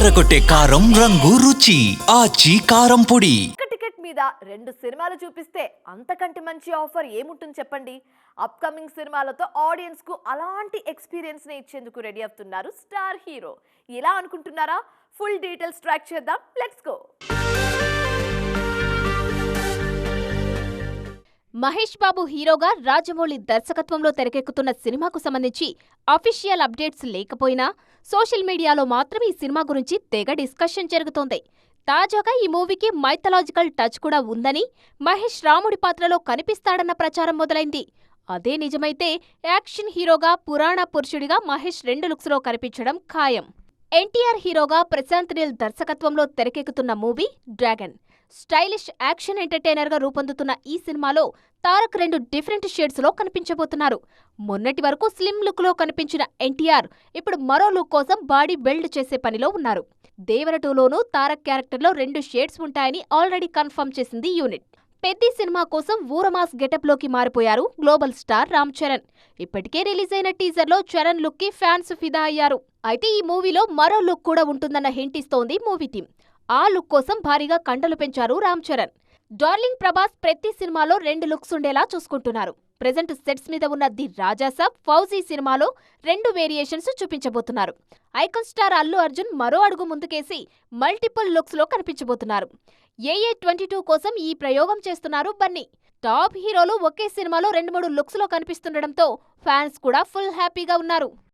అదరగొట్టే కారం రంగు రుచి ఆచి కారం పొడి. టికెట్ మీద 2 సినిమాలు చూపిస్తే అంతకంటే మంచి ఆఫర్ ఏముంటుంది చెప్పండి. అప్కమింగ్ సినిమాలతో ఆడియన్స్ కు అలాంటి ఎక్స్పీరియన్స్ ని ఇచ్చేందుకు రెడీ అవుతున్నారు స్టార్ హీరో. ఇలా అనుకుంటున్నారా? ఫుల్ డీటెయిల్స్ ట్రాక్ చేద్దాం. Let's go. మహేష్ బాబు హీరోగా రాజమౌళి దర్శకత్వంలో తెరకెక్కుతున్న సినిమాకు సంబంధించి అఫీషియల్ అప్డేట్స్ లేకపోయినా సోషల్ మీడియాలో మాత్రం ఈ సినిమా గురించి తెగ డిస్కషన్ జరుగుతోంది. తాజాగా ఈ మూవీకి మైథలాజికల్ టచ్ కూడా ఉందని, మహేష్ రాముడి పాత్రలో కనిపిస్తాడన్న ప్రచారం మొదలైంది. అదే నిజమైతే యాక్షన్ హీరోగా పురాణ పురుషుడిగా మహేష్ 2 లుక్స్లో కనిపించడం ఖాయం. ఎన్టీఆర్ హీరోగా ప్రశాంత్ నీల్ దర్శకత్వంలో తెరకెక్కుతున్న మూవీ డ్రాగన్. స్టైలిష్ యాక్షన్ ఎంటర్టైనర్గా రూపొందుతున్న ఈ సినిమాలో తారక్ 2 డిఫరెంట్ షేడ్స్లో కనిపించబోతున్నారు. మొన్నటి వరకు స్లిమ్ లుక్లో కనిపించిన ఎన్టీఆర్ ఇప్పుడు మరో లుక్ కోసం బాడీ బిల్డ్ చేసే పనిలో ఉన్నారు. దేవర 2లోనూ తారక్ క్యారెక్టర్లో 2 షేడ్స్ ఉంటాయని ఆల్రెడీ కన్ఫర్మ్ చేసింది యూనిట్. పెద్ది సినిమా కోసం ఊరమాస్ గెటప్లోకి మారిపోయారు గ్లోబల్ స్టార్ రామ్ చరణ్. ఇప్పటికే రిలీజ్ అయిన టీజర్లో చరణ్ లుక్ కి ఫ్యాన్స్ ఫిదా అయ్యారు. అయితే ఈ మూవీలో మరో లుక్ కూడా ఉంటుందన్న హింట్ ఇస్తోంది మూవీ టీం. ఆ లుక్ కోసం భారీగా కండలు పెంచారు రామ్ చరణ్. డార్లింగ్ ప్రభాస్ ప్రతి సినిమాలో 2 లుక్స్ ఉండేలా చూసుకుంటున్నారు. ప్రెజెంట్ సెట్స్ మీద ఉన్న ది రాజాసాబ్, ఫౌజీ సినిమాలో 2 వేరియేషన్స్ చూపించబోతున్నారు. ఐకాన్ స్టార్ అల్లు అర్జున్ మరో అడుగు ముందుకేసి మల్టిపుల్ లుక్స్ లో కనిపించబోతున్నారు. ఏఏ 22 కోసం ఈ ప్రయోగం చేస్తున్నారు బన్నీ. టాప్ హీరోలు ఒకే సినిమాలో 2-3 లుక్స్ లో కనిపిస్తుండటంతో ఫ్యాన్స్ కూడా ఫుల్ హ్యాపీగా ఉన్నారు.